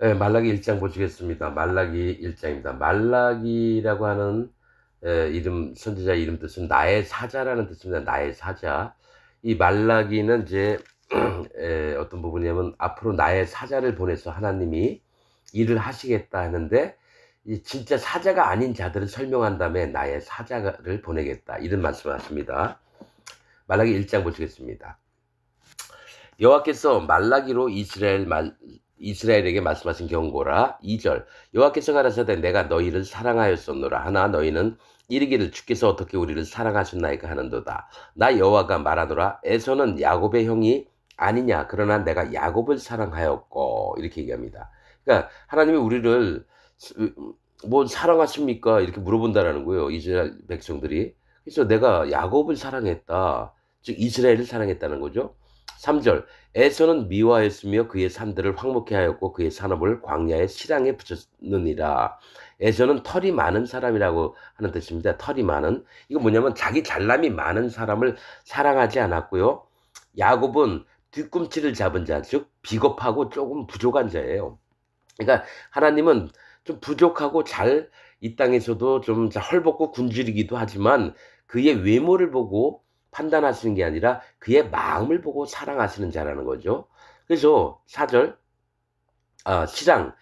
예, 말라기 1장 보시겠습니다. 말라기 1장입니다. 말라기라고 하는 이름, 선지자 이름 뜻은 나의 사자라는 뜻입니다. 나의 사자. 이 말라기는 이제 어떤 부분이냐면 앞으로 나의 사자를 보내서 하나님이 일을 하시겠다 하는데, 이 진짜 사자가 아닌 자들을 설명한 다음에 나의 사자를 보내겠다, 이런 말씀을 하십니다. 말라기 1장 보시겠습니다. 여호와께서 말라기로 이스라엘에게 말씀하신 경고라. 2절. 여호와께서 가라사대 내가 너희를 사랑하였었노라. 하나 너희는 이르기를 주께서 어떻게 우리를 사랑하셨나이까 하는도다. 나 여호와가 말하노라. 에서는 야곱의 형이 아니냐. 그러나 내가 야곱을 사랑하였고, 이렇게 얘기합니다. 그러니까 하나님이 우리를 뭐 사랑하십니까? 이렇게 물어본다라는 거예요, 이스라엘 백성들이. 그래서 내가 야곱을 사랑했다, 즉 이스라엘을 사랑했다는 거죠. 3절. 에서는 미워하였으며 그의 산들을 황목해 하였고 그의 산업을 광야의 실향에 붙였느니라. 에서는 털이 많은 사람이라고 하는 뜻입니다. 털이 많은. 이거 뭐냐면 자기 잘남이 많은 사람을 사랑하지 않았고요. 야곱은 뒤꿈치를 잡은 자, 즉 비겁하고 조금 부족한 자예요. 그러니까 하나님은 좀 부족하고 이 땅에서도 좀 헐벗고 굶주리기도 하지만 그의 외모를 보고 판단하시는 게 아니라 그의 마음을 보고 사랑하시는 자라는 거죠. 그래서 4절, 시랑,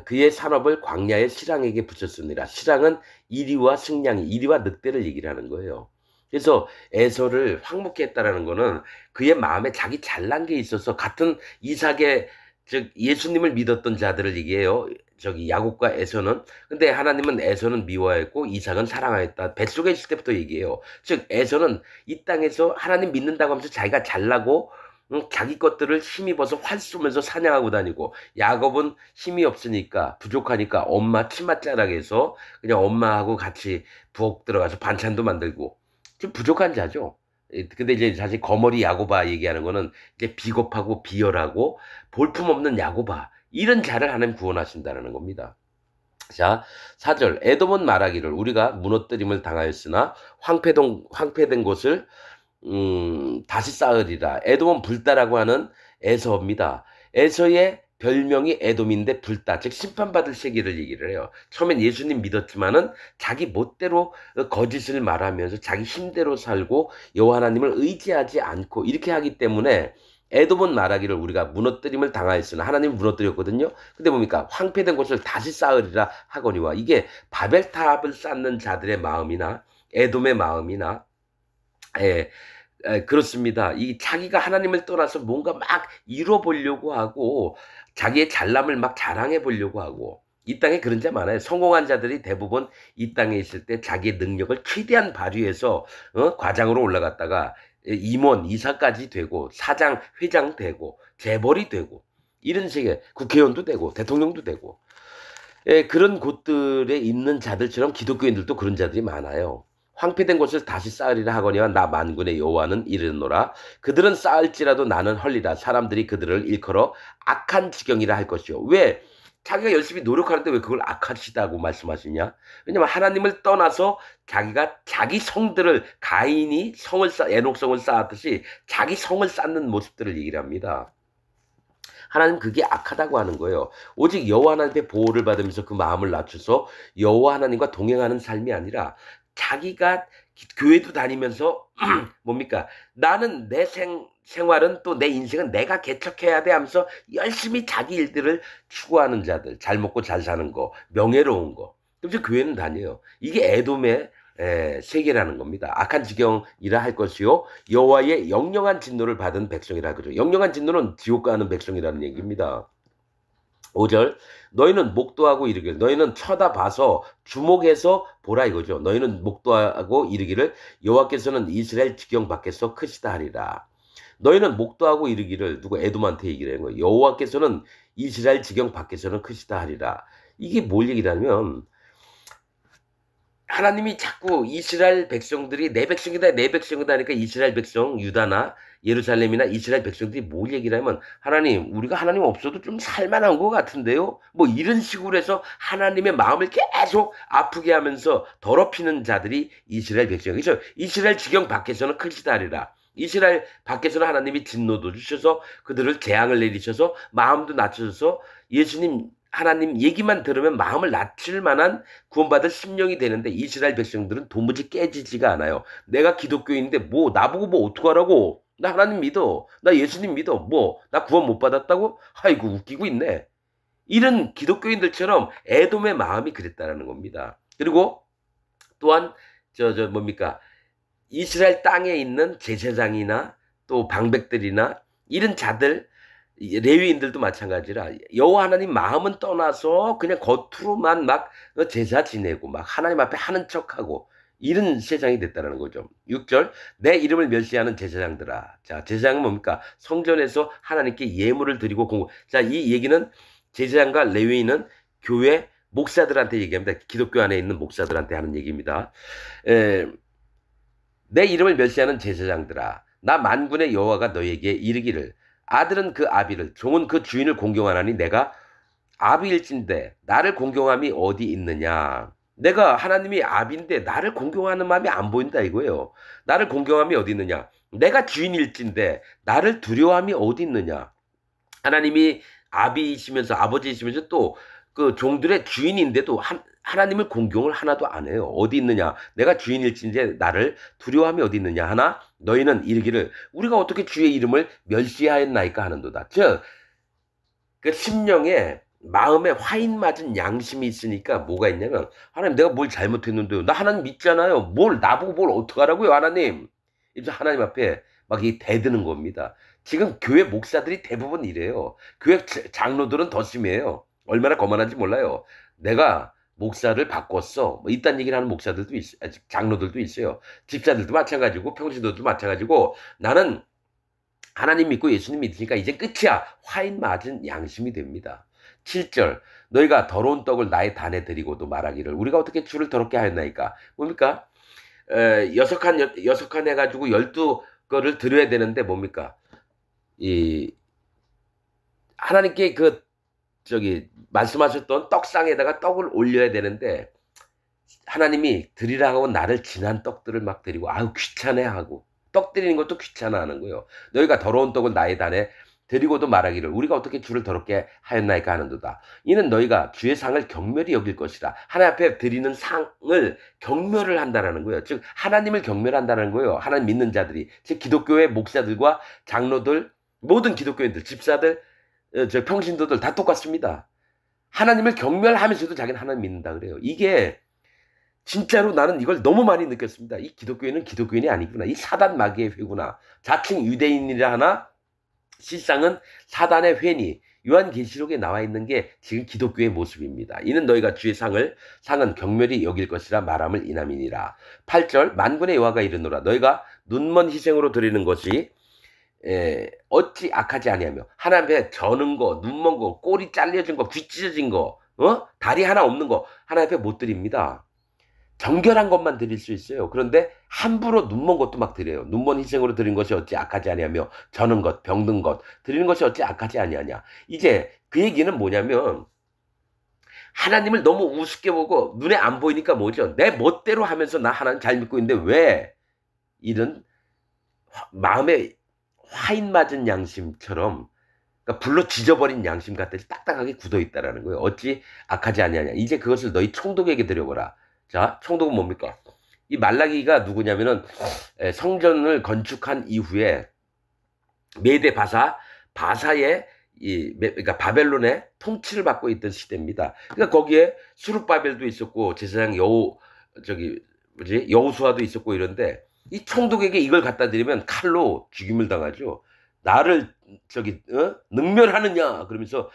그의 산업을 광야의 시랑에게 붙였습니다. 시랑은 이리와 승냥이, 이리와 늑대를 얘기를 하는 거예요. 그래서 에서를 황묵게 했다라는 거는 그의 마음에 자기 잘난 게 있어서, 같은 이삭의, 즉 예수님을 믿었던 자들을 얘기해요. 저기 야곱과 에서는. 근데 하나님은 에서는 미워했고 이삭은 사랑하였다. 뱃속에 있을 때부터 얘기해요. 즉 에서는 이 땅에서 하나님 믿는다고 하면서 자기가 잘나고 자기 것들을 힘입어서 활 쏘면서 사냥하고 다니고, 야곱은 힘이 없으니까, 부족하니까 엄마 치맛자락에 서 그냥 엄마하고 같이 부엌 들어가서 반찬도 만들고, 좀 부족한 자죠. 근데 이제 사실 거머리 야고바 얘기하는 거는 이제 비겁하고 비열하고 볼품없는 야고바, 이런 자를 하나님 구원하신다는 겁니다. 자, 4절. 에돔은 말하기를 우리가 무너뜨림을 당하였으나 황폐된 곳을 다시 쌓으리라. 에돔은 불다라고 하는 에서입니다. 에서의 별명이 에돔인데 불다, 즉 심판받을 세계를 얘기를 해요. 처음엔 예수님 믿었지만은 자기 멋대로 거짓을 말하면서 자기 힘대로 살고 여호와 하나님을 의지하지 않고 이렇게 하기 때문에 에돔은 말하기를 우리가 무너뜨림을 당하였으나, 하나님 무너뜨렸거든요. 근데 뭡니까? 황폐된 곳을 다시 쌓으리라 하거니와. 이게 바벨탑을 쌓는 자들의 마음이나 에돔의 마음이나, 예, 그렇습니다. 이 자기가 하나님을 떠나서 뭔가 막 이뤄보려고 하고 자기의 잘남을 막 자랑해 보려고 하고, 이 땅에 그런 자 많아요. 성공한 자들이 대부분 이 땅에 있을 때 자기의 능력을 최대한 발휘해서 과장으로 올라갔다가 임원, 이사까지 되고 사장, 회장 되고 재벌이 되고 이런 식의 국회의원도 되고 대통령도 되고, 그런 곳들에 있는 자들처럼 기독교인들도 그런 자들이 많아요. 황폐된 곳을 다시 쌓으리라 하거니와 나 만군의 여호와는 이르노라. 그들은 쌓을지라도 나는 헐리라. 사람들이 그들을 일컬어 악한 지경이라 할 것이요. 왜? 자기가 열심히 노력하는데 왜 그걸 악하시다고 말씀하시냐? 왜냐면 하나님을 떠나서 자기가 자기 성들을, 가인이 에녹성을 쌓았듯이 자기 성을 쌓는 모습들을 얘기를 합니다. 하나님 그게 악하다고 하는 거예요. 오직 여호와 하나님의 보호를 받으면서 그 마음을 낮춰서 여호와 하나님과 동행하는 삶이 아니라, 자기가 교회도 다니면서 뭡니까? 나는 내 생활은, 또 내 인생은 내가 개척해야 돼 하면서 열심히 자기 일들을 추구하는 자들, 잘 먹고 잘 사는 거, 명예로운 거. 그래서 교회는 다녀요. 이게 에돔의 세계라는 겁니다. 악한 지경이라 할 것이요 여호와의 영영한 진노를 받은 백성이라 그러죠. 영영한 진노는 지옥 가는 백성이라는 얘기입니다. 5절. 너희는 목도하고 이르기를, 너희는 쳐다봐서 주목해서 보라 이거죠. 너희는 목도하고 이르기를 여호와께서는 이스라엘 지경 밖에서 크시다 하리라. 너희는 목도하고 이르기를, 누구 에돔한테 얘기를 하는 거예요. 여호와께서는 이스라엘 지경 밖에서는 크시다 하리라. 이게 뭘 얘기라면, 하나님이 자꾸 이스라엘 백성들이 내 백성이다, 내 백성이다 하니까 이스라엘 백성, 유다나 예루살렘이나 이스라엘 백성들이 뭘 얘기를 하면, 하나님, 우리가 하나님 없어도 좀 살만한 것 같은데요? 뭐 이런 식으로 해서 하나님의 마음을 계속 아프게 하면서 더럽히는 자들이 이스라엘 백성이죠. 이스라엘 지경 밖에서는 크시다 하리라. 이스라엘 밖에서는 하나님이 진노도 주셔서 그들을 재앙을 내리셔서 마음도 낮춰져서 예수님 하나님 얘기만 들으면 마음을 낮출 만한 구원받을 심령이 되는데 이스라엘 백성들은 도무지 깨지지가 않아요. 내가 기독교인인데 뭐 나보고 뭐 어떡하라고. 나 하나님 믿어. 나 예수님 믿어. 뭐 나 구원 못 받았다고? 아이고 웃기고 있네. 이런 기독교인들처럼 에돔의 마음이 그랬다라는 겁니다. 그리고 또한 뭡니까? 이스라엘 땅에 있는 제사장이나 또 방백들이나 이런 자들 레위인들도 마찬가지라 여호와 하나님 마음은 떠나서 그냥 겉으로만 막 제사 지내고 막 하나님 앞에 하는 척하고 이런 세상이 됐다는 거죠. 6절 내 이름을 멸시하는 제사장들아. 자, 제사장은 뭡니까? 성전에서 하나님께 예물을 드리고 자, 이 얘기는 제사장과 레위인은 교회 목사들한테 얘기합니다. 기독교 안에 있는 목사들한테 하는 얘기입니다. 내 이름을 멸시하는 제사장들아. 나 만군의 여호와가 너에게 이르기를 아들은 그 아비를 종은 그 주인을 공경하나니 내가 아비일진데 나를 공경함이 어디 있느냐. 내가 하나님이 아비인데 나를 공경하는 마음이 안 보인다 이거예요. 나를 공경함이 어디 있느냐. 내가 주인일진데 나를 두려워함이 어디 있느냐. 하나님이 아비이시면서 아버지이시면서 또 그 종들의 주인인데도 하나님을 공경을 하나도 안 해요. 어디 있느냐. 내가 주인일진데 나를 두려워함이 어디 있느냐. 하나 너희는 이르기를 우리가 어떻게 주의 이름을 멸시하였나이까 하는도다. 즉 그 심령에 마음에 화인 맞은 양심이 있으니까 뭐가 있냐면 하나님 내가 뭘 잘못했는데요. 나 하나님 믿잖아요. 뭘 나보고 뭘 어떡하라고요 하나님. 이제 하나님 앞에 막 이 대드는 겁니다. 지금 교회 목사들이 대부분 이래요. 교회 장로들은 더 심해요. 얼마나 거만한지 몰라요. 내가 목사를 바꿨어. 뭐 이딴 얘기를 하는 목사들도 장로들도 있어요. 집사들도 마찬가지고 평신도들도 마찬가지고 나는 하나님 믿고 예수님 믿으니까 이제 끝이야. 화인 맞은 양심이 됩니다. 7절 너희가 더러운 떡을 나의 단에 드리고도 말하기를 우리가 어떻게 주를 더럽게 하였나이까. 뭡니까? 6칸 해가지고 12거를 드려야 되는데 뭡니까? 이 하나님께 말씀하셨던 떡상에다가 떡을 올려야 되는데 하나님이 드리라고 나를 지난 떡들을 막 드리고 아유 귀찮아 하고 떡 드리는 것도 귀찮아 하는 거예요. 너희가 더러운 떡을 나의 단에 드리고도 말하기를 우리가 어떻게 주를 더럽게 하였나이까 하는도다. 이는 너희가 주의 상을 경멸히 여길 것이라. 하나님 앞에 드리는 상을 경멸을 한다는 거예요. 즉 하나님을 경멸한다는 거예요. 하나님 믿는 자들이. 즉 기독교의 목사들과 장로들 모든 기독교인들 집사들 평신도들 다 똑같습니다. 하나님을 경멸하면서도 자기는 하나님 믿는다 그래요. 이게 진짜로 나는 이걸 너무 많이 느꼈습니다. 이 기독교인은 기독교인이 아니구나. 이 사단 마귀의 회구나. 자칭 유대인이라 하나 실상은 사단의 회니. 요한계시록에 나와 있는 게 지금 기독교의 모습입니다. 이는 너희가 주의 상은 경멸히 여길 것이라 말함을 인함이니라. 8절 만군의 여호와가 이르노라. 너희가 눈먼 희생으로 드리는 것이 어찌 악하지 아니하며 하나님 앞에 저는 거, 눈먼 거, 꼬리 잘려진 거, 귀 찢어진 거, 다리 하나 없는 거 하나님 앞에 못 드립니다. 정결한 것만 드릴 수 있어요. 그런데 함부로 눈먼 것도 막 드려요. 눈먼 희생으로 드린 것이 어찌 악하지 아니하며 저는 것, 병든 것 드리는 것이 어찌 악하지 아니하냐. 이제 그 얘기는 뭐냐면 하나님을 너무 우습게 보고 눈에 안 보이니까 뭐죠? 내 멋대로 하면서 나 하나님 잘 믿고 있는데 왜 이런 마음에 화인 맞은 양심처럼 그러니까 불로 지져버린 양심 같이 딱딱하게 굳어있다라는 거예요. 어찌 악하지 아니하냐. 이제 그것을 너희 총독에게 드려보라. 자, 총독은 뭡니까? 이 말라기가 누구냐면은 성전을 건축한 이후에 메대 바사의 그러니까 바벨론의 통치를 받고 있던 시대입니다. 그러니까 거기에 수룹바벨도 있었고 제사장 여호수아도 있었고 이런데 이 총독에게 이걸 갖다 드리면 칼로 죽임을 당하죠. 나를 능멸하느냐 그러면서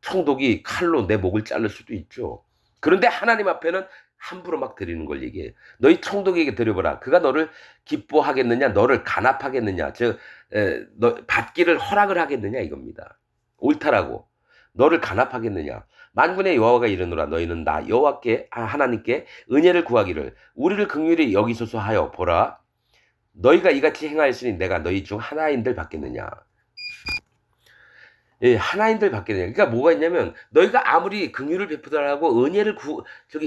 총독이 칼로 내 목을 자를 수도 있죠. 그런데 하나님 앞에는 함부로 막 드리는 걸 얘기해요. 너희 총독에게 드려보라. 그가 너를 기뻐하겠느냐 너를 간합하겠느냐 너 받기를 허락을 하겠느냐 이겁니다. 옳다라고. 너를 간합하겠느냐. 만군의 여호와가 이르노라. 너희는 나 여호와께 하나님께 은혜를 구하기를 우리를 긍휼히 여기소서 하여 보라. 너희가 이같이 행하였으니 내가 너희 중 하나인들 받겠느냐. 예, 하나인들 받겠느냐. 그러니까 뭐가 있냐면 너희가 아무리 긍휼을 베푸더라고 은혜를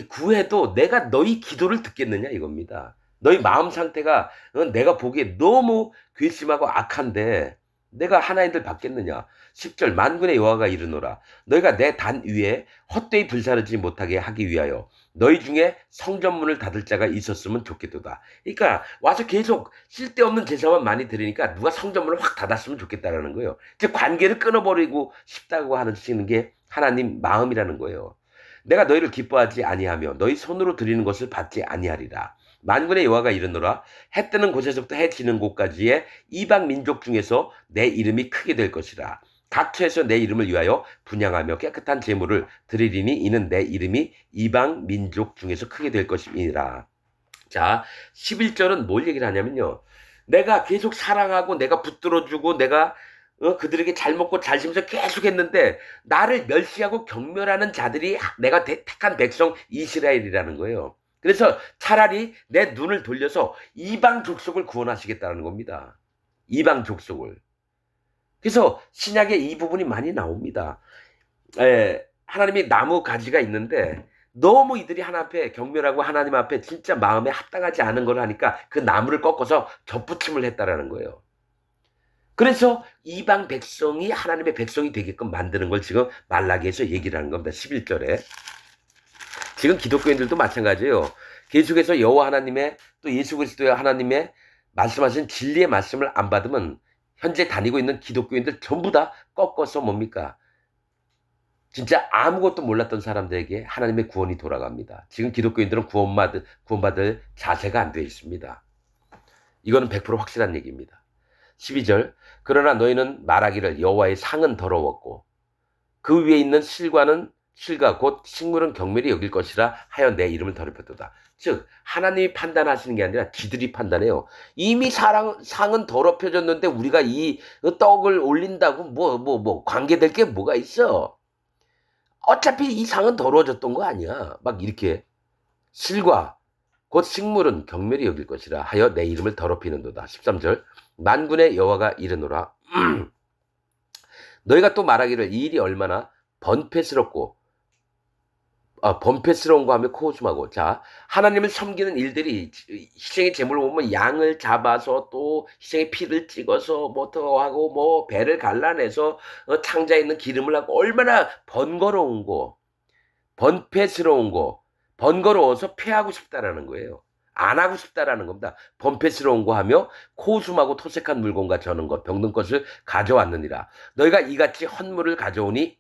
구해도 내가 너희 기도를 듣겠느냐 이겁니다. 너희 마음 상태가 내가 보기에 너무 괘씸하고 악한데 내가 하나님들 받겠느냐. 10절 만군의 여호와가 이르노라. 너희가 내 단 위에 헛되이 불사르지 못하게 하기 위하여 너희 중에 성전문을 닫을 자가 있었으면 좋겠도다. 그러니까 와서 계속 쓸데없는 제사만 많이 드리니까 누가 성전문을 확 닫았으면 좋겠다라는 거예요. 즉 관계를 끊어버리고 싶다고 하시는 게 하나님 마음이라는 거예요. 내가 너희를 기뻐하지 아니하며 너희 손으로 드리는 것을 받지 아니하리라. 만군의 여호와가 이르노라. 해 뜨는 곳에서부터 해 지는 곳까지의 이방 민족 중에서 내 이름이 크게 될 것이라. 각처에서 내 이름을 위하여 분향하며 깨끗한 제물을 드리리니 이는 내 이름이 이방 민족 중에서 크게 될 것이니라. 자, 11절은 뭘 얘기를 하냐면요. 내가 계속 사랑하고 내가 붙들어주고 내가 그들에게 잘 먹고 잘 지면서 계속 했는데 나를 멸시하고 경멸하는 자들이 내가 택한 백성 이스라엘이라는 거예요. 그래서 차라리 내 눈을 돌려서 이방 족속을 구원하시겠다는 겁니다. 이방 족속을. 그래서 신약에 이 부분이 많이 나옵니다. 하나님이 나무 가지가 있는데 너무 이들이 하나님 앞에 경멸하고 하나님 앞에 진짜 마음에 합당하지 않은 걸 하니까 그 나무를 꺾어서 접붙임을 했다라는 거예요. 그래서 이방 백성이 하나님의 백성이 되게끔 만드는 걸 지금 말라기에서 얘기를 하는 겁니다. 11절에. 지금 기독교인들도 마찬가지예요. 계속해서 여호와 하나님의 또 예수 그리스도의 하나님의 말씀하신 진리의 말씀을 안 받으면 현재 다니고 있는 기독교인들 전부 다 꺾어서 뭡니까? 진짜 아무것도 몰랐던 사람들에게 하나님의 구원이 돌아갑니다. 지금 기독교인들은 구원받을 자세가 안 되어 있습니다. 이거는 100% 확실한 얘기입니다. 12절 그러나 너희는 말하기를 여호와의 상은 더러웠고 그 위에 있는 실과 곧 식물은 경멸히 여길 것이라 하여 내 이름을 더럽혔도다. 즉 하나님이 판단하시는 게 아니라 지들이 판단해요. 이미 상은 더럽혀졌는데 우리가 이 떡을 올린다고 뭐 관계될 게 뭐가 있어. 어차피 이 상은 더러워졌던 거 아니야. 막 이렇게 실과 곧 식물은 경멸히 여길 것이라 하여 내 이름을 더럽히는도다. 13절 만군의 여호와가 이르노라. 너희가 또 말하기를 이 일이 얼마나 번패스러운 거 하며 코웃음하고. 자, 하나님을 섬기는 일들이 희생의 제물을 보면 양을 잡아서 또 희생의 피를 찍어서 뭐 더 하고 뭐 배를 갈라내서 창자에 있는 기름을 하고 얼마나 번거로운 거, 번패스러운 거, 번거로워서 패하고 싶다라는 거예요. 안 하고 싶다라는 겁니다. 번패스러운 거 하며 코웃음하고 토색한 물건과 저는 것 병든 것을 가져왔느니라. 너희가 이같이 헛물을 가져오니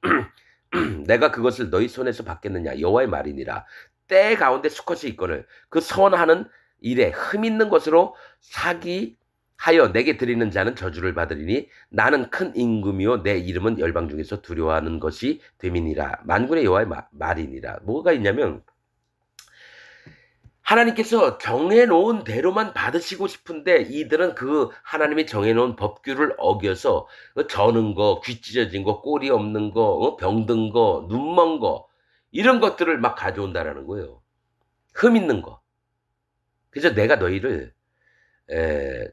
내가 그것을 너희 손에서 받겠느냐 여호와의 말이니라. 때 가운데 수컷이 있거늘 그 선하는 일에 흠 있는 것으로 사기하여 내게 드리는 자는 저주를 받으리니 나는 큰 임금이요 내 이름은 열방 중에서 두려워하는 것이 됨이니라. 만군의 여호와의 말이니라. 뭐가 있냐면 하나님께서 정해놓은 대로만 받으시고 싶은데 이들은 그 하나님이 정해놓은 법규를 어겨서 저는 거, 귀 찢어진 거, 꼬리 없는 거, 병든 거, 눈먼 거 이런 것들을 막 가져온다라는 거예요. 흠 있는 거. 그래서 내가 너희를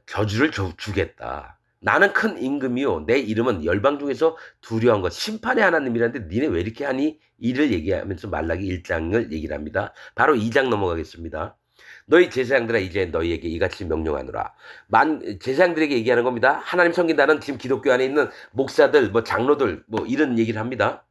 저주를 주겠다. 나는 큰 임금이요 내 이름은 열방 중에서 두려운 것. 심판의 하나님이라는데 니네 왜 이렇게 하니? 이를 얘기하면서 말라기 1장을 얘기를 합니다. 바로 2장 넘어가겠습니다. 너희 제사장들아 이제 너희에게 이같이 명령하노라. 제사장들에게 얘기하는 겁니다. 하나님 섬긴다는 지금 기독교 안에 있는 목사들 뭐 장로들 뭐 이런 얘기를 합니다.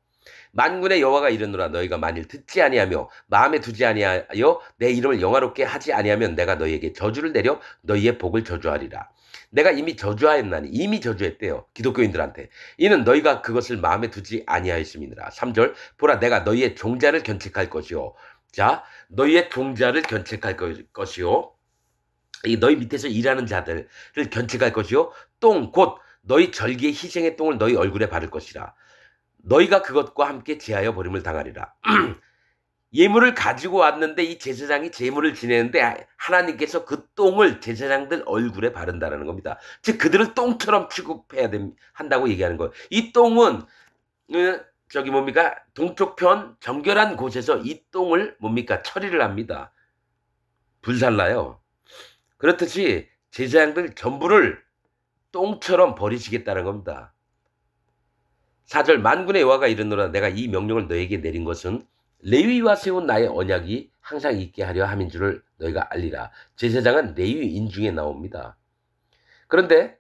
만군의 여호와가 이르노라. 너희가 만일 듣지 아니하며 마음에 두지 아니하여 내 이름을 영화롭게 하지 아니하면 내가 너희에게 저주를 내려 너희의 복을 저주하리라. 내가 이미 저주하였나니. 이미 저주했대요. 기독교인들한테. 이는 너희가 그것을 마음에 두지 아니하였음이니라. 3절 보라 내가 너희의 종자를 견책할 것이요. 자, 너희의 종자를 견책할 것이요. 이 너희 밑에서 일하는 자들을 견책할 것이요. 똥 곧 너희 절기의 희생의 똥을 너희 얼굴에 바를 것이라. 너희가 그것과 함께 제하여 버림을 당하리라. 예물을 가지고 왔는데 이 제사장이 제물을 지내는데 하나님께서 그 똥을 제사장들 얼굴에 바른다는 겁니다. 즉 그들을 똥처럼 취급해야 한다고 얘기하는 거예요. 이 똥은 저기 뭡니까 동쪽편 정결한 곳에서 이 똥을 뭡니까 처리를 합니다. 불살라요. 그렇듯이 제사장들 전부를 똥처럼 버리시겠다는 겁니다. 4절 만군의 여호와가 이르노라. 내가 이 명령을 너에게 내린 것은 레위와 세운 나의 언약이 항상 있게 하려 함인 줄을 너희가 알리라. 제사장은 레위인 중에 나옵니다. 그런데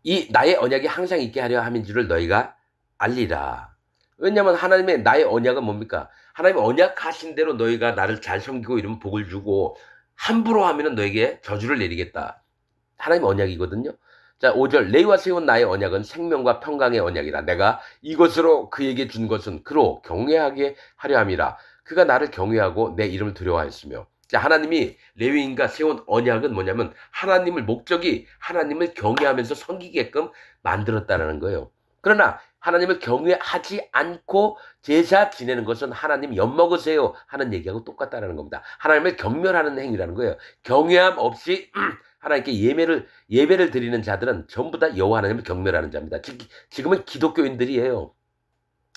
이 나의 언약이 항상 있게 하려 함인 줄을 너희가 알리라. 왜냐하면 하나님의 나의 언약은 뭡니까? 하나님 언약하신 대로 너희가 나를 잘 섬기고 이러면 복을 주고 함부로 하면은 너에게 저주를 내리겠다. 하나님 언약이거든요. 자, 5절 레위와 세운 나의 언약은 생명과 평강의 언약이라. 내가 이것으로 그에게 준 것은 그로 경외하게 하려 함이라. 그가 나를 경외하고 내 이름을 두려워하였으며. 자, 하나님이 레위인과 세운 언약은 뭐냐면 하나님을 목적이 하나님을 경외하면서 섬기게끔 만들었다는 거예요. 그러나 하나님을 경외하지 않고 제사 지내는 것은 하나님 엿먹으세요 하는 얘기하고 똑같다는 겁니다. 하나님을 경멸하는 행위라는 거예요. 경외함 없이 하나님께 예배를 드리는 자들은 전부 다 여호와 하나님을 경멸하는 자입니다. 지금은 기독교인들이에요.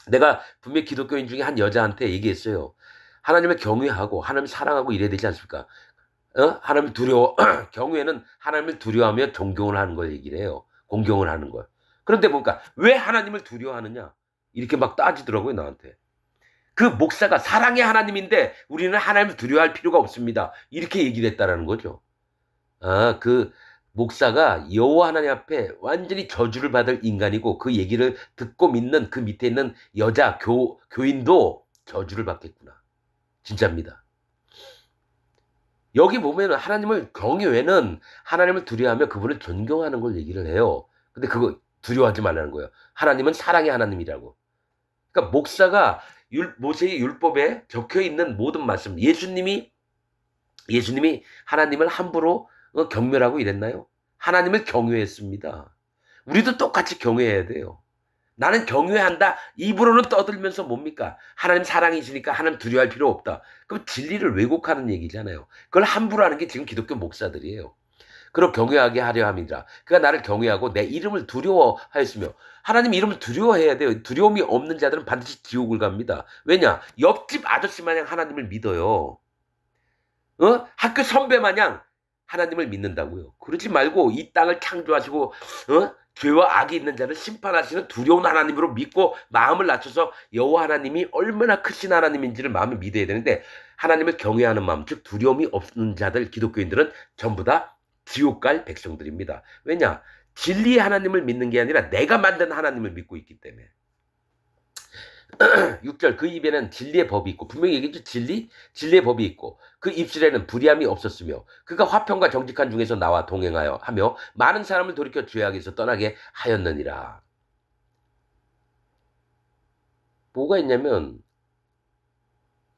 내가 분명히 기독교인 중에 한 여자한테 얘기했어요. 하나님을 경외하고 하나님을 사랑하고 이래야 되지 않습니까? 하나님을 경외는 하나님을 두려워하며 존경을 하는 걸 얘기를 해요. 공경을 하는 걸. 그런데 뭔가 왜 하나님을 두려워하느냐? 이렇게 막 따지더라고요, 나한테. 그 목사가 사랑의 하나님인데 우리는 하나님을 두려워할 필요가 없습니다. 이렇게 얘기를 했다라는 거죠. 그 목사가 여호와 하나님 앞에 완전히 저주를 받을 인간이고 그 얘기를 듣고 믿는 그 밑에 있는 여자 교인도 저주를 받겠구나. 진짜입니다. 여기 보면 하나님을 경외는 하나님을 두려워하며 그분을 존경하는 걸 얘기를 해요. 근데 그거 두려워하지 말라는 거예요. 하나님은 사랑의 하나님이라고. 그러니까 목사가 모세의 율법에 적혀있는 모든 말씀, 예수님이 하나님을 함부로 경멸하고 이랬나요? 하나님을 경외했습니다. 우리도 똑같이 경외해야 돼요. 나는 경외한다. 입으로는 떠들면서 뭡니까? 하나님 사랑이시니까 하나님 두려워할 필요 없다. 그럼 진리를 왜곡하는 얘기잖아요. 그걸 함부로 하는 게 지금 기독교 목사들이에요. 그럼 경외하게 하려 함이라. 그가 나를 경외하고 내 이름을 두려워하였으며. 하나님 이름을 두려워해야 돼요. 두려움이 없는 자들은 반드시 지옥을 갑니다. 왜냐? 옆집 아저씨 마냥 하나님을 믿어요. 학교 선배 마냥 하나님을 믿는다고요. 그러지 말고 이 땅을 창조하시고 죄와 악이 있는 자를 심판하시는 두려운 하나님으로 믿고 마음을 낮춰서 여호와 하나님이 얼마나 크신 하나님인지를 마음에 믿어야 되는데 하나님을 경외하는 마음, 즉 두려움이 없는 자들 기독교인들은 전부 다 지옥 갈 백성들입니다. 왜냐? 진리의 하나님을 믿는 게 아니라 내가 만든 하나님을 믿고 있기 때문에. 6절 그 입에는 진리의 법이 있고 분명히 얘기했죠. 진리의 법이 있고 그 입술에는 불의함이 없었으며 그가 화평과 정직한 중에서 나와 동행하여 하며 많은 사람을 돌이켜 죄악에서 떠나게 하였느니라. 뭐가 있냐면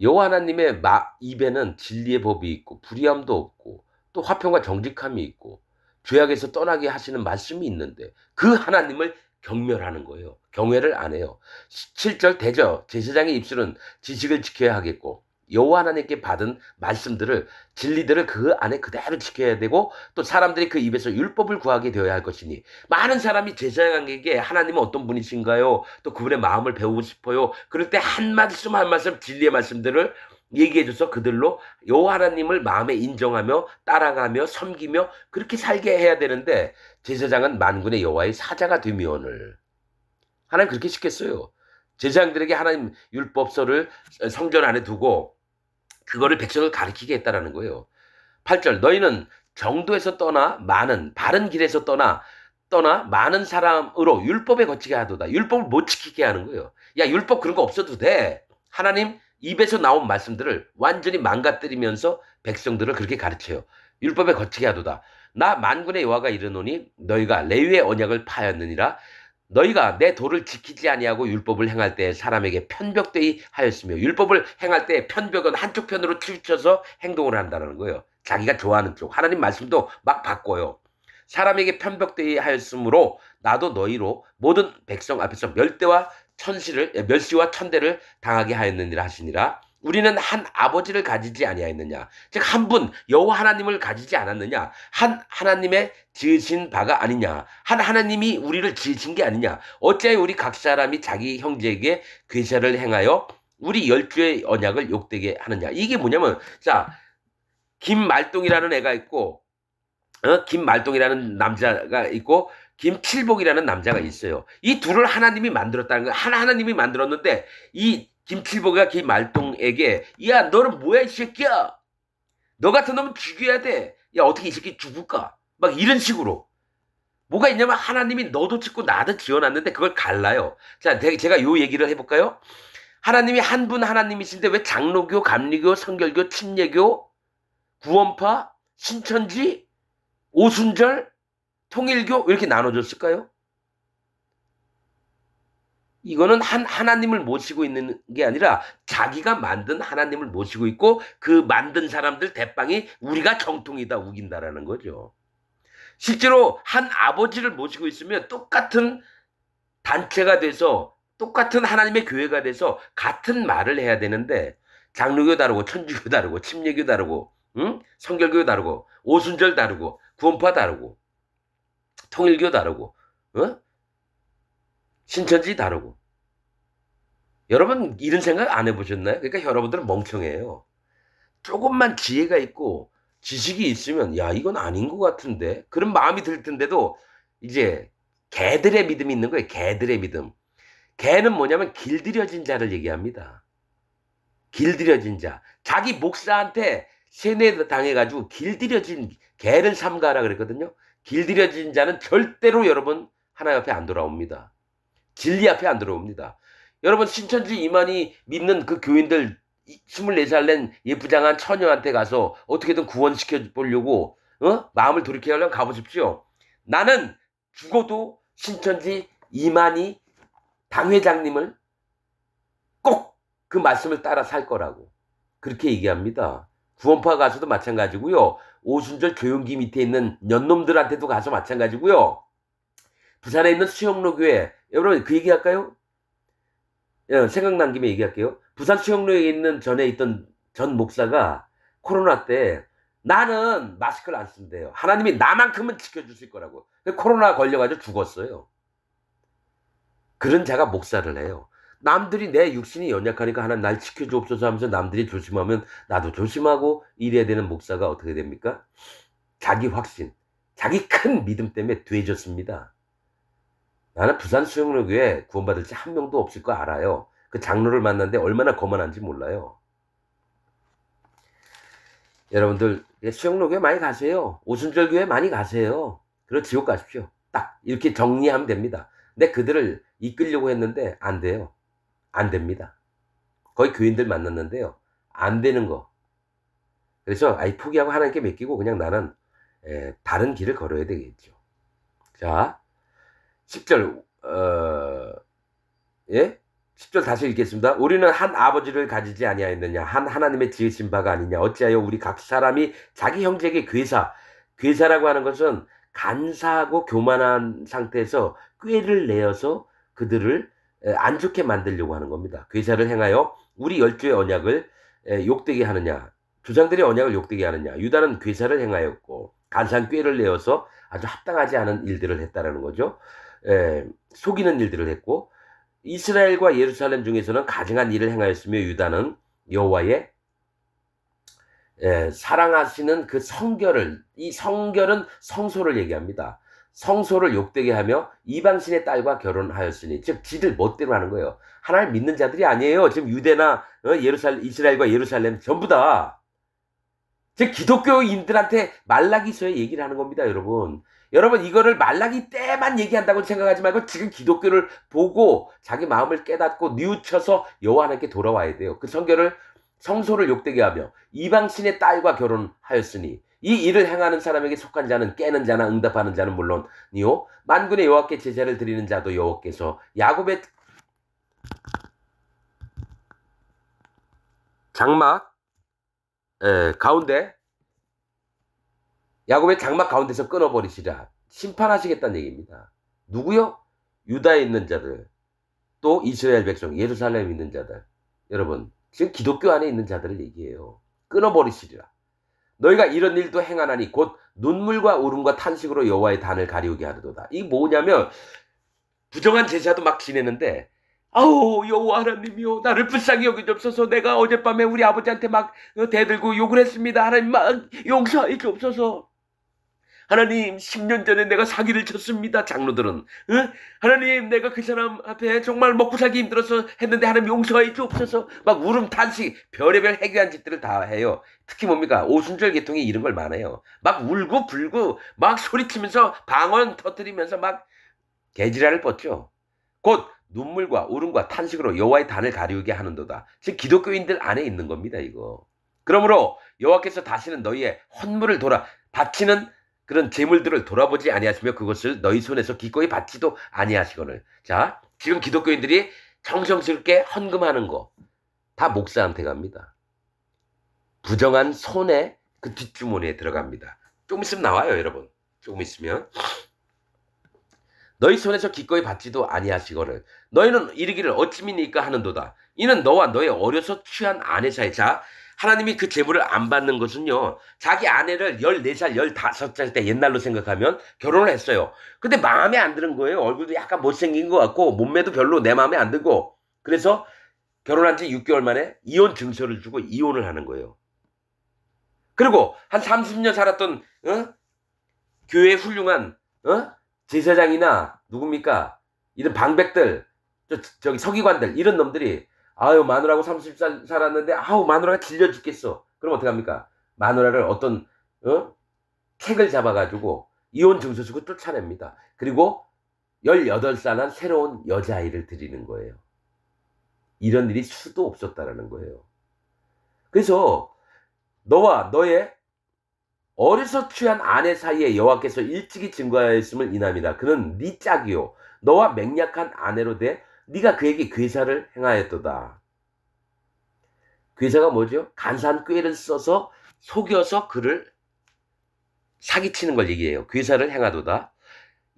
여호와 하나님의 입에는 진리의 법이 있고 불의함도 없고 또 화평과 정직함이 있고 죄악에서 떠나게 하시는 말씀이 있는데 그 하나님을 경멸하는 거예요. 경외를 안 해요. 7절 대저 제사장의 입술은 지식을 지켜야 하겠고 여호와 하나님께 받은 말씀들을 진리들을 그 안에 그대로 지켜야 되고 또 사람들이 그 입에서 율법을 구하게 되어야 할 것이니 많은 사람이 제사장에게 하나님은 어떤 분이신가요? 또 그분의 마음을 배우고 싶어요. 그럴 때 한 말씀 한 말씀 진리의 말씀들을 얘기해줘서 그들로 여호와 하나님을 마음에 인정하며 따라가며 섬기며 그렇게 살게 해야 되는데 제사장은 만군의 여호와의 사자가 되면을 하나님 그렇게 시켰어요. 제사장들에게 하나님 율법서를 성전 안에 두고 그거를 백성을 가르치게 했다라는 거예요. 8절 너희는 정도에서 떠나 바른 길에서 떠나 많은 사람으로 율법에 거치게 하도다. 율법을 못 지키게 하는 거예요. 야 율법 그런 거 없어도 돼. 하나님 입에서 나온 말씀들을 완전히 망가뜨리면서 백성들을 그렇게 가르쳐요. 율법에 거치게 하도다. 나 만군의 여호와가 이르노니 너희가 레위의 언약을 파였느니라. 너희가 내 도를 지키지 아니하고 율법을 행할 때 사람에게 편벽되이 하였으며 율법을 행할 때 편벽은 한쪽 편으로 치우쳐서 행동을 한다는 거예요. 자기가 좋아하는 쪽. 하나님 말씀도 막 바꿔요. 사람에게 편벽되이 하였으므로 나도 너희로 모든 백성 앞에서 멸시와 천대를 당하게 하였느니라 하시니라. 우리는 한 아버지를 가지지 아니하였느냐. 즉 한 분 여호와 하나님을 가지지 않았느냐. 한 하나님의 지으신 바가 아니냐. 한 하나님이 우리를 지으신 게 아니냐. 어찌하여 우리 각 사람이 자기 형제에게 괴사를 행하여 우리 열주의 언약을 욕되게 하느냐. 이게 뭐냐면 자 김말동이라는 애가 있고 김말동이라는 남자가 있고 김칠복이라는 남자가 있어요. 이 둘을 하나님이 만들었다는 거예요. 하나님이 만들었는데 이 김칠보가 김말동에게 야 너는 뭐야 이 새끼야. 너 같은 놈은 죽여야 돼. 야 어떻게 이 새끼 죽을까. 막 이런 식으로. 뭐가 있냐면 하나님이 너도 짓고 나도 지어놨는데 그걸 갈라요. 자 제가 요 얘기를 해볼까요. 하나님이 한 분 하나님이신데 왜 장로교, 감리교, 성결교, 침례교, 구원파, 신천지, 오순절, 통일교 이렇게 나눠줬을까요? 이거는 하나님을 모시고 있는 게 아니라 자기가 만든 하나님을 모시고 있고 그 만든 사람들 대빵이 우리가 정통이다 우긴다라는 거죠. 실제로 한 아버지를 모시고 있으면 똑같은 단체가 돼서 똑같은 하나님의 교회가 돼서 같은 말을 해야 되는데 장로교 다르고 천주교 다르고 침례교 다르고 성결교 다르고 오순절 다르고 구원파 다르고 통일교 다르고 신천지 다르고. 여러분 이런 생각 안 해보셨나요? 그러니까 여러분들은 멍청해요. 조금만 지혜가 있고 지식이 있으면 야 이건 아닌 것 같은데 그런 마음이 들 텐데도 이제 개들의 믿음이 있는 거예요. 개들의 믿음. 개는 뭐냐면 길들여진 자를 얘기합니다. 길들여진 자. 자기 목사한테 세뇌 당해가지고 길들여진 개를 삼가라 그랬거든요. 길들여진 자는 절대로 여러분 하나님 앞에 안 돌아옵니다. 진리 앞에 안 들어옵니다. 여러분 신천지 이만희 믿는 그 교인들 24살 낸 예쁘장한 처녀한테 가서 어떻게든 구원시켜 보려고 마음을 돌이키려면 가보십시오. 나는 죽어도 신천지 이만희 당회장님을 꼭 그 말씀을 따라 살 거라고 그렇게 얘기합니다. 구원파 가서도 마찬가지고요. 오순절 조용기 밑에 있는 년놈들한테도 가서 마찬가지고요. 부산에 있는 수영로교회 여러분 그 얘기할까요? 생각난 김에 얘기할게요. 부산 수영로에 있는 전에 있던 전 목사가 코로나 때 나는 마스크를 안 쓴대요. 하나님이 나만큼은 지켜주실 거라고. 코로나 걸려가지고 죽었어요. 그런 자가 목사를 해요. 남들이 내 육신이 연약하니까 하나님 날 지켜주옵소서 하면서 남들이 조심하면 나도 조심하고 이래야 되는 목사가 어떻게 됩니까? 자기 확신, 자기 큰 믿음 때문에 돼졌습니다. 나는 부산 수영로교회 구원받을 지 한 명도 없을 거 알아요. 그 장로를 만났는데 얼마나 거만한지 몰라요. 여러분들 수영로교회 많이 가세요. 오순절교회 많이 가세요. 그리고 지옥 가십시오. 딱 이렇게 정리하면 됩니다. 근데 그들을 이끌려고 했는데 안 돼요. 안 됩니다. 거의 교인들 만났는데요. 안 되는 거. 그래서 포기하고 하나님께 맡기고 그냥 나는 다른 길을 걸어야 되겠죠. 자 10절 10절 다시 읽겠습니다. 우리는 한 아버지를 가지지 아니하였느냐 한 하나님의 지으신 바가 아니냐 어찌하여 우리 각 사람이 자기 형제에게 괴사라고 하는 것은 간사하고 교만한 상태에서 꾀를 내어서 그들을 안 좋게 만들려고 하는 겁니다. 괴사를 행하여 우리 열조의 언약을 욕되게 하느냐 조상들의 언약을 욕되게 하느냐 유다는 괴사를 행하였고 간사한 꾀를 내어서 아주 합당하지 않은 일들을 했다라는 거죠. 속이는 일들을 했고 이스라엘과 예루살렘 중에서는 가증한 일을 행하였으며 유다는 여호와의 사랑하시는 그 성결을 이 성결은 성소를 얘기합니다. 성소를 욕되게 하며 이방신의 딸과 결혼하였으니 즉 지들 멋대로 하는 거예요. 하나님 믿는 자들이 아니에요. 지금 유대나 이스라엘과 예루살렘 전부 다 즉 기독교인들한테 말라기서의 얘기를 하는 겁니다. 여러분 이거를 말라기 때만 얘기한다고 생각하지 말고 지금 기독교를 보고 자기 마음을 깨닫고 뉘우쳐서 여호와 하나님께 돌아와야 돼요. 그 성소를 욕되게 하며 이방신의 딸과 결혼하였으니 이 일을 행하는 사람에게 속한 자는 깨는 자나 응답하는 자는 물론이요 만군의 여호와께 제사를 드리는 자도 여호와께서 야곱의 장막 가운데 야곱의 장막 가운데서 끊어버리시라 심판하시겠다는 얘기입니다. 누구요? 유다에 있는 자들 또 이스라엘 백성 예루살렘에 있는 자들 여러분 지금 기독교 안에 있는 자들을 얘기해요. 끊어버리시리라. 너희가 이런 일도 행하나니 곧 눈물과 울음과 탄식으로 여호와의 단을 가리우게 하리로다. 이게 뭐냐면 부정한 제사도 막 지내는데 아우 여호와 하나님이요 나를 불쌍히 여기옵소서. 내가 어젯밤에 우리 아버지한테 막 대들고 욕을 했습니다. 하나님 막 용서해 주옵소서. 하나님 10년 전에 내가 사기를 쳤습니다. 장로들은. 응? 하나님 내가 그 사람 앞에 정말 먹고 살기 힘들어서 했는데 하나님 용서해 주옵소서. 막 울음 탄식 별의별 해괴한 짓들을 다 해요. 특히 뭡니까? 오순절 계통이 이런 걸 많아요. 막 울고 불고 막 소리치면서 방언 터뜨리면서 막 개지랄을 뻗죠. 곧 눈물과 울음과 탄식으로 여호와의 단을 가리우게 하는도다. 즉 기독교인들 안에 있는 겁니다. 이거. 그러므로 여호와께서 다시는 너희의 헌물을 바치는 그런 재물들을 돌아보지 아니하시며 그것을 너희 손에서 기꺼이 받지도 아니하시거늘. 자, 지금 기독교인들이 정성스럽게 헌금하는 거 다 목사한테 갑니다. 부정한 손에 그 뒷주머니에 들어갑니다. 조금 있으면 나와요, 여러분. 조금 있으면. 너희 손에서 기꺼이 받지도 아니하시거늘. 너희는 이르기를 어찌 믿니까 하는도다. 이는 너와 너의 어려서 취한 아내 사이. 자, 하나님이 그 재물을 안 받는 것은요. 자기 아내를 14살, 15살 때 옛날로 생각하면 결혼을 했어요. 근데 마음에 안 드는 거예요. 얼굴도 약간 못생긴 것 같고 몸매도 별로 내 마음에 안 들고. 그래서 결혼한 지 6개월 만에 이혼 증서를 주고 이혼을 하는 거예요. 그리고 한 30년 살았던 교회 훌륭한 제사장이나 누굽니까? 이런 방백들, 저기 서기관들 이런 놈들이 아유 마누라하고 30살 살았는데 아우 마누라가 질려 죽겠어. 그럼 어떡합니까? 마누라를 어떤 책을 잡아가지고 이혼 증서 주고 쫓아냅니다. 그리고 18살난 새로운 여자아이를 드리는 거예요. 이런 일이 수도 없었다라는 거예요. 그래서 너와 너의 어려서 취한 아내 사이에 여호와께서 일찍이 증거하였음을 인함이다. 그는 네 짝이요 너와 맹약한 아내로 돼 네가 그에게 괴사를 행하였도다. 괴사가 뭐죠? 간사한 꾀를 써서 속여서 그를 사기치는 걸 얘기해요. 괴사를 행하도다.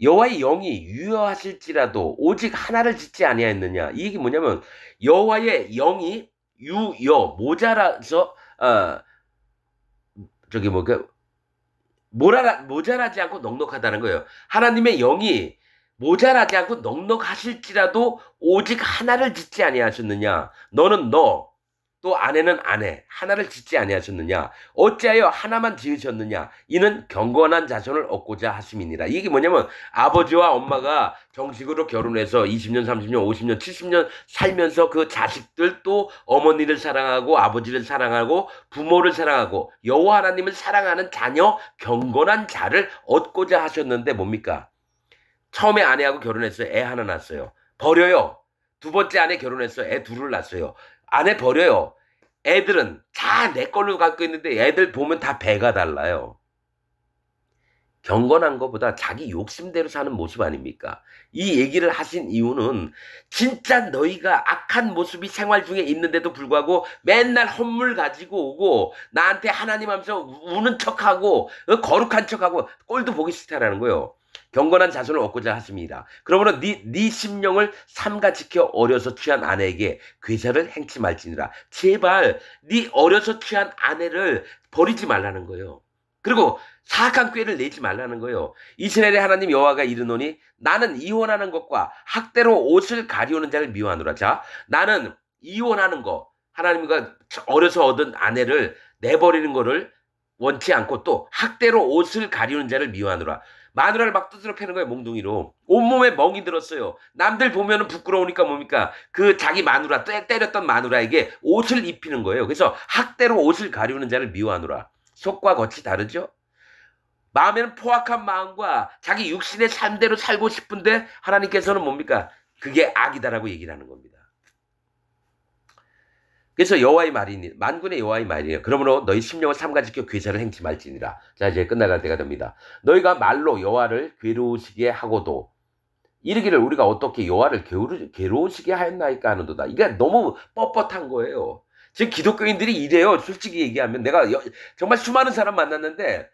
여호와의 영이 유여하실지라도 오직 하나를 짓지 아니하였느냐. 이 얘기 뭐냐면 여호와의 영이 모자라서 모자라지 않고 넉넉하다는 거예요. 하나님의 영이 모자라지 않고 넉넉하실지라도 오직 하나를 짓지 아니하셨느냐. 너는 너, 또 아내는 아내, 하나를 짓지 아니하셨느냐. 어찌하여 하나만 지으셨느냐. 이는 경건한 자손을 얻고자 하심이니라. 이게 뭐냐면 아버지와 엄마가 정식으로 결혼해서 20년, 30년, 50년, 70년 살면서 그 자식들 또 어머니를 사랑하고 아버지를 사랑하고 부모를 사랑하고 여호와 하나님을 사랑하는 자녀, 경건한 자를 얻고자 하셨는데 뭡니까? 처음에 아내하고 결혼했어요. 애 하나 낳았어요. 버려요. 두 번째 아내 결혼했어요. 애 둘을 낳았어요. 아내 버려요. 애들은 다 내 걸로 갖고 있는데 애들 보면 다 배가 달라요. 경건한 것보다 자기 욕심대로 사는 모습 아닙니까? 이 얘기를 하신 이유는 진짜 너희가 악한 모습이 생활 중에 있는데도 불구하고 맨날 헌물 가지고 오고 나한테 하나님 하면서 우는 척하고 거룩한 척하고 꼴도 보기 싫다라는 거예요. 경건한 자손을 얻고자 하십니다. 그러므로 네 심령을 삼가 지켜 어려서 취한 아내에게 괴사를 행치 말지니라. 제발 네 어려서 취한 아내를 버리지 말라는 거예요. 그리고 사악한 꾀를 내지 말라는 거예요. 이스라엘의 하나님 여호와가 이르노니 나는 이혼하는 것과 학대로 옷을 가리우는 자를 미워하노라. 자, 나는 이혼하는 거, 하나님과 어려서 얻은 아내를 내버리는 거를 원치 않고 또 학대로 옷을 가리우는 자를 미워하노라. 마누라를 막 두드려 패는 거예요. 몽둥이로. 온몸에 멍이 들었어요. 남들 보면은 부끄러우니까 뭡니까? 그 자기 마누라 때렸던 마누라에게 옷을 입히는 거예요. 그래서 학대로 옷을 가리우는 자를 미워하노라. 속과 겉이 다르죠? 마음에는 포악한 마음과 자기 육신의 삶대로 살고 싶은데 하나님께서는 뭡니까? 그게 악이다라고 얘기를 하는 겁니다. 그래서 여호와의 말이니 만군의 여호와의 말이에요. 그러므로 너희 심령을 삼가지켜 괴사를 행치 말지니라. 자, 이제 끝나갈 때가 됩니다. 너희가 말로 여호와를 괴로우시게 하고도 이르기를 우리가 어떻게 여호와를 괴로우시게 하였나이까 하는도다. 이게 너무 뻣뻣한 거예요. 지금 기독교인들이 이래요. 솔직히 얘기하면 내가 정말 수많은 사람 만났는데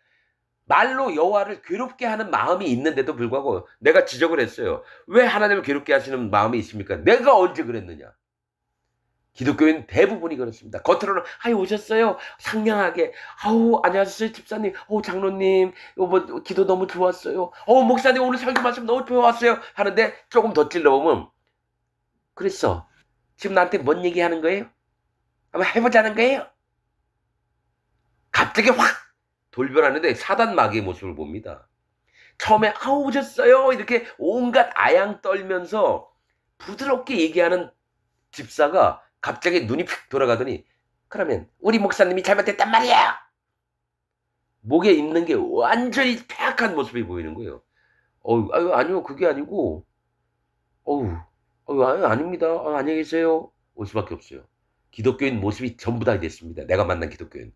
말로 여호와를 괴롭게 하는 마음이 있는데도 불구하고 내가 지적을 했어요. 왜 하나님을 괴롭게 하시는 마음이 있습니까? 내가 언제 그랬느냐? 기독교인 대부분이 그렇습니다. 겉으로는 아유 오셨어요. 상냥하게 아우 안녕하세요 집사님, 장로님 뭐 기도 너무 좋았어요. 목사님 오늘 설교 말씀 너무 좋았어요 하는데 조금 더 찔러보면 그랬어. 지금 나한테 뭔 얘기하는 거예요? 한번 해보자는 거예요? 갑자기 확 돌변하는데 사단 마귀의 모습을 봅니다. 처음에 아우 오셨어요 이렇게 온갖 아양 떨면서 부드럽게 얘기하는 집사가 갑자기 눈이 픽 돌아가더니 그러면 우리 목사님이 잘못했단 말이야. 목에 있는 게 완전히 폐악한 모습이 보이는 거예요. 아유 아니요 그게 아니고 아유 아닙니다. 안녕히 계세요. 올 수밖에 없어요. 기독교인 모습이 전부 다 됐습니다. 내가 만난 기독교인.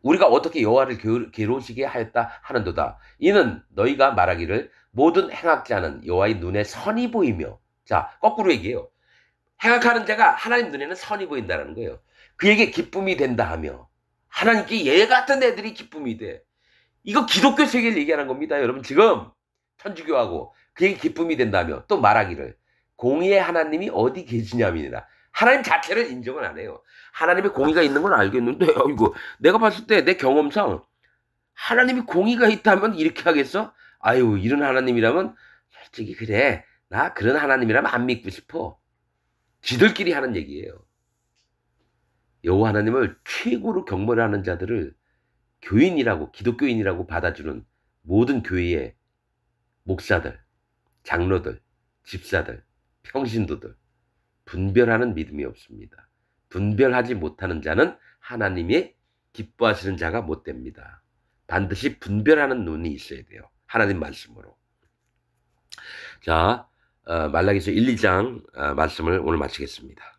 우리가 어떻게 여호와를 괴로우시게 하였다 하는도다. 이는 너희가 말하기를 모든 행악자는 여호와의 눈에 선이 보이며. 자 거꾸로 얘기해요. 행악하는 자가 하나님 눈에는 선이 보인다는 거예요. 그에게 기쁨이 된다 하며 하나님께 얘 같은 애들이 기쁨이 돼. 이거 기독교 세계를 얘기하는 겁니다. 여러분 지금 천주교하고 그에게 기쁨이 된다며 또 말하기를 공의의 하나님이 어디 계시냐면이라. 하나님 자체를 인정을 안 해요. 하나님의 공의가 있는 건 알겠는데 이거 내가 봤을 때 내 경험상 하나님이 공의가 있다면 이렇게 하겠어? 아유 이런 하나님이라면 솔직히 그래 나 그런 하나님이라면 안 믿고 싶어. 지들끼리 하는 얘기예요. 여호와 하나님을 최고로 경멸하는 자들을 교인이라고 기독교인이라고 받아주는 모든 교회의 목사들, 장로들, 집사들, 평신도들 분별하는 믿음이 없습니다. 분별하지 못하는 자는 하나님의 기뻐하시는 자가 못 됩니다. 반드시 분별하는 눈이 있어야 돼요. 하나님 말씀으로. 자, 말라기서 1, 2장 말씀을 오늘 마치겠습니다.